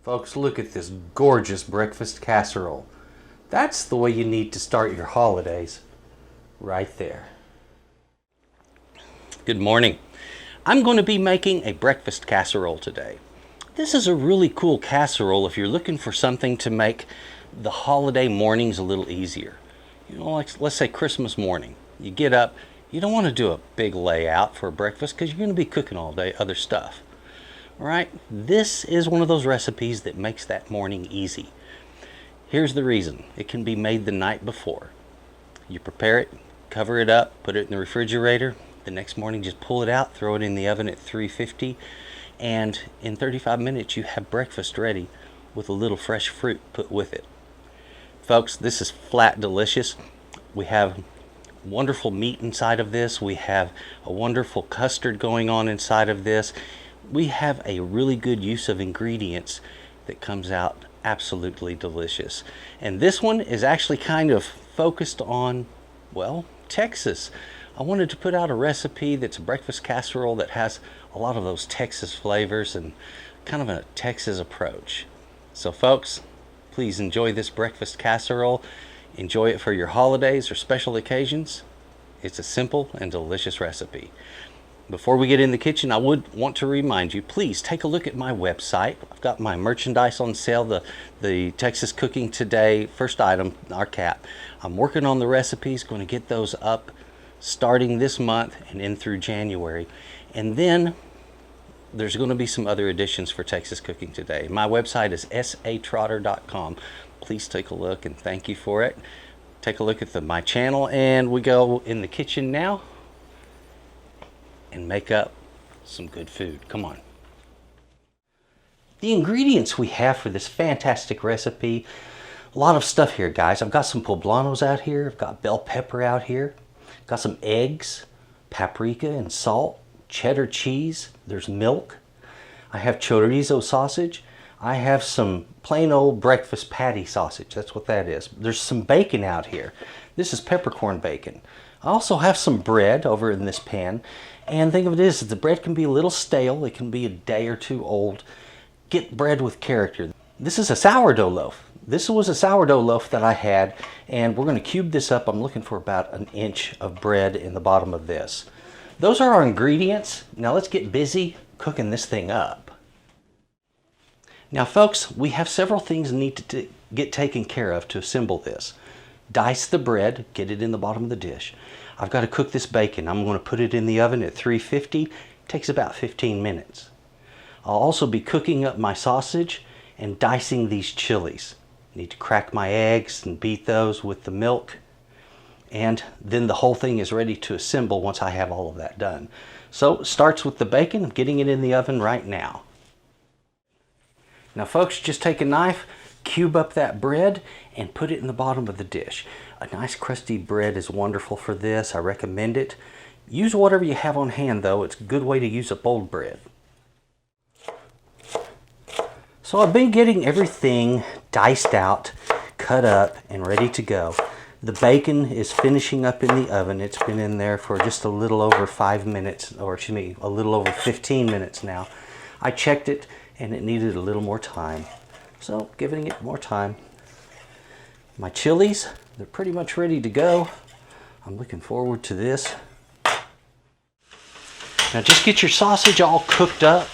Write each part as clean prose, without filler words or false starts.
Folks, look at this gorgeous breakfast casserole. That's the way you need to start your holidays, right there. Good morning. I'm going to be making a breakfast casserole today. This is a really cool casserole if you're looking for something to make the holiday mornings a little easier. You know, like let's say Christmas morning. You get up, you don't want to do a big layout for breakfast because you're going to be cooking all day other stuff. All right, this is one of those recipes that makes that morning easy. Here's the reason. It can be made the night before. You prepare it, cover it up, put it in the refrigerator. The next morning just pull it out, throw it in the oven at 350, and in 35 minutes you have breakfast ready with a little fresh fruit put with it. Folks, this is flat delicious. We have wonderful meat inside of this. We have a wonderful custard going on inside of this. We have a really good use of ingredients that comes out absolutely delicious. And this one is actually kind of focused on, well, Texas. I wanted to put out a recipe that's a breakfast casserole that has a lot of those Texas flavors and kind of a Texas approach. So folks, please enjoy this breakfast casserole. Enjoy it for your holidays or special occasions. It's a simple and delicious recipe. Before we get in the kitchen, I would want to remind you, please take a look at my website. I've got my merchandise on sale, the Texas Cooking Today first item, our cap. I'm working on the recipes, going to get those up starting this month and in through January. And then there's going to be some other additions for Texas Cooking Today. My website is S.A.Trotter.com. Please take a look and thank you for it. Take a look at my channel, and we go in the kitchen now and make up some good food. Come on. The ingredients we have for this fantastic recipe, a lot of stuff here, guys. I've got some poblanos out here. I've got bell pepper out here. Got some eggs, paprika and salt, cheddar cheese. There's milk. I have chorizo sausage. I have some plain old breakfast patty sausage. That's what that is. There's some bacon out here. This is peppercorn bacon. I also have some bread over in this pan. And think of it as the bread can be a little stale. It can be a day or two old. Get bread with character. This is a sourdough loaf. This was a sourdough loaf that I had, and we're going to cube this up. I'm looking for about an inch of bread in the bottom of this. Those are our ingredients. Now let's get busy cooking this thing up. Now folks, we have several things that need to get taken care of to assemble this. Dice the bread, get it in the bottom of the dish. I've got to cook this bacon. I'm going to put it in the oven at 350. It takes about 15 minutes. I'll also be cooking up my sausage and dicing these chilies. I need to crack my eggs and beat those with the milk. And then the whole thing is ready to assemble once I have all of that done. So it starts with the bacon. I'm getting it in the oven right now. Now folks, just take a knife, cube up that bread, and put it in the bottom of the dish. A nice crusty bread is wonderful for this. I recommend it. Use whatever you have on hand though. It's a good way to use up old bread. So I've been getting everything diced out, cut up, and ready to go. The bacon is finishing up in the oven. It's been in there for just a little over 5 minutes, or excuse me, a little over 15 minutes now. I checked it and it needed a little more time. So giving it more time. My chilies, they're pretty much ready to go. I'm looking forward to this. Now just get your sausage all cooked up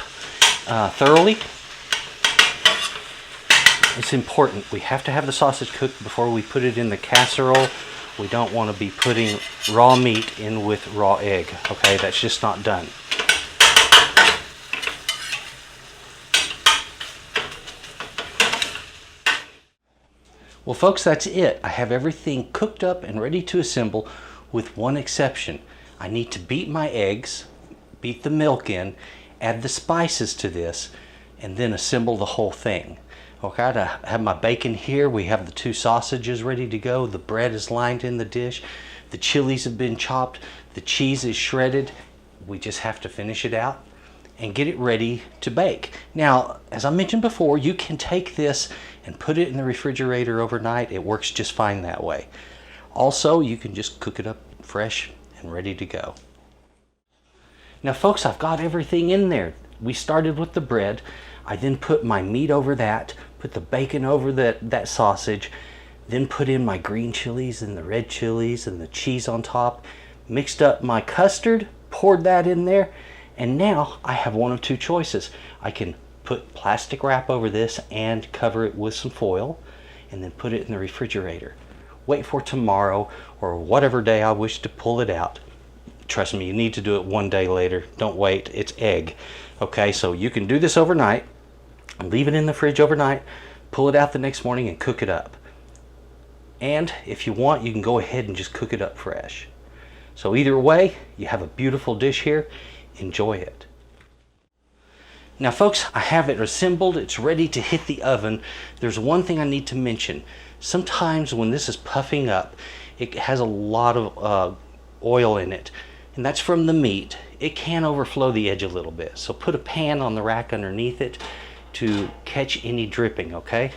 thoroughly. It's important. We have to have the sausage cooked before we put it in the casserole. We don't want to be putting raw meat in with raw egg. Okay, that's just not done. Well folks, that's it. I have everything cooked up and ready to assemble with one exception. I need to beat my eggs, beat the milk in, add the spices to this, and then assemble the whole thing. Okay, I have my bacon here. We have the 2 sausages ready to go. The bread is lined in the dish. The chilies have been chopped. The cheese is shredded. We just have to finish it out and get it ready to bake. Now, as I mentioned before, you can take this and put it in the refrigerator overnight. It works just fine that way. Also, you can just cook it up fresh and ready to go. Now folks, I've got everything in there. We started with the bread. I then put my meat over that, put the bacon over that sausage, then put in my green chilies and the red chilies and the cheese on top, mixed up my custard, poured that in there, and now I have one of two choices. I can put plastic wrap over this and cover it with some foil, and then put it in the refrigerator. Wait for tomorrow or whatever day I wish to pull it out. Trust me, you need to do it one day later. Don't wait, it's egg. Okay, so you can do this overnight, leave it in the fridge overnight, pull it out the next morning and cook it up. And if you want, you can go ahead and just cook it up fresh. So either way, you have a beautiful dish here. Enjoy it. Now folks, I have it assembled. It's ready to hit the oven. There's one thing I need to mention. Sometimes when this is puffing up, it has a lot of oil in it, and that's from the meat. It can overflow the edge a little bit. So put a pan on the rack underneath it to catch any dripping, okay?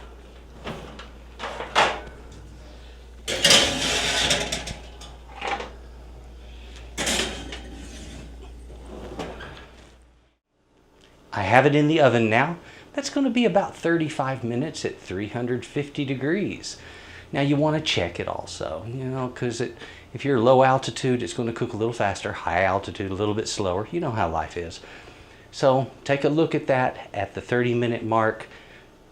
I have it in the oven now. That's going to be about 35 minutes at 350 degrees. Now you want to check it also, you know, because if you're low altitude, it's going to cook a little faster. High altitude, a little bit slower. You know how life is. So take a look at that at the 30-minute mark,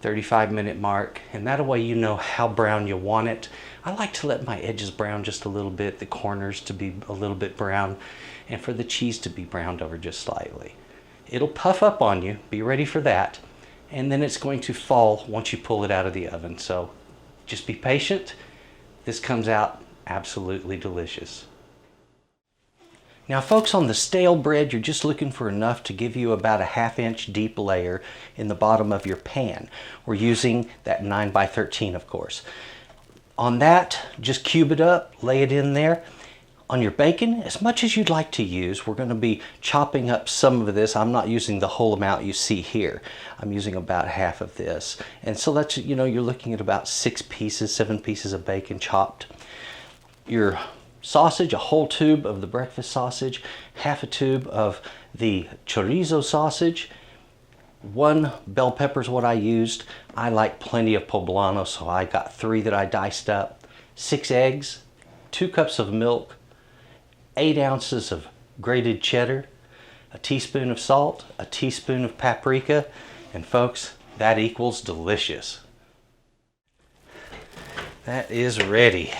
35-minute mark, and that way you know how brown you want it. I like to let my edges brown just a little bit, the corners to be a little bit brown, and for the cheese to be browned over just slightly. It'll puff up on you, be ready for that, and then it's going to fall once you pull it out of the oven. So just be patient. This comes out absolutely delicious. Now folks, on the stale bread, you're just looking for enough to give you about a 1/2 inch deep layer in the bottom of your pan. We're using that 9x13, of course. On that, just cube it up, lay it in there. On your bacon, as much as you'd like to use, we're going to be chopping up some of this. I'm not using the whole amount you see here. I'm using about half of this. And so that's, you know, you're looking at about 6 pieces, 7 pieces of bacon chopped. Your sausage, a whole tube of the breakfast sausage, half a tube of the chorizo sausage. 1 bell pepper is what I used. I like plenty of poblano, so I got 3 that I diced up. 6 eggs, 2 cups of milk, 8 ounces of grated cheddar, a teaspoon of salt, a teaspoon of paprika, and folks, that equals delicious. That is ready.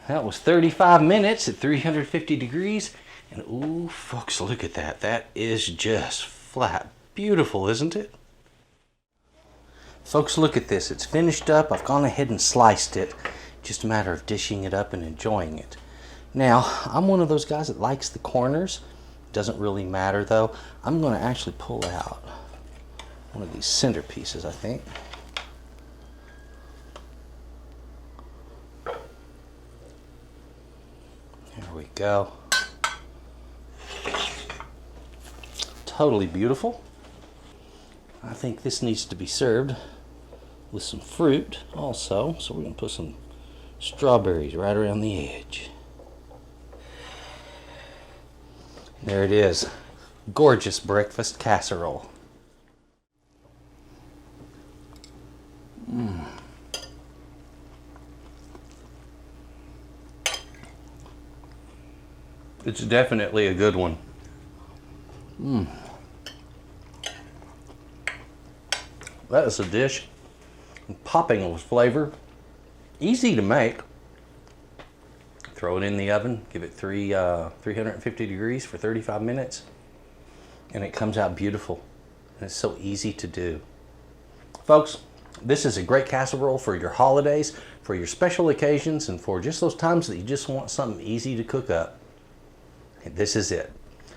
That was 35 minutes at 350 degrees, and ooh, folks, look at that. That is just flat beautiful, isn't it? Folks, look at this. It's finished up. I've gone ahead and sliced it. Just a matter of dishing it up and enjoying it. Now, I'm one of those guys that likes the corners. Doesn't really matter though. I'm going to actually pull out one of these center pieces, I think. There we go. Totally beautiful. I think this needs to be served with some fruit also. So we're going to put some strawberries right around the edge. There it is. Gorgeous breakfast casserole. It's definitely a good one. That is a dish popping with flavor. Easy to make. Throw it in the oven, give it 350 degrees for 35 minutes, and it comes out beautiful. And it's so easy to do. Folks, this is a great casserole for your holidays, for your special occasions, and for just those times that you just want something easy to cook up. And this is it.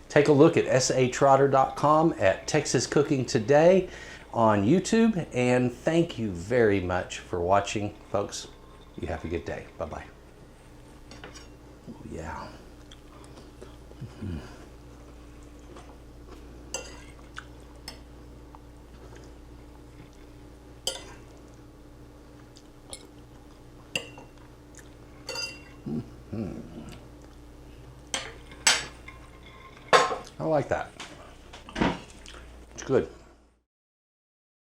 Take a look at S.A.Trotter.com, at Texas Cooking Today on YouTube, and thank you very much for watching, folks. You have a good day. Bye-bye. Oh, yeah. like that. It's good.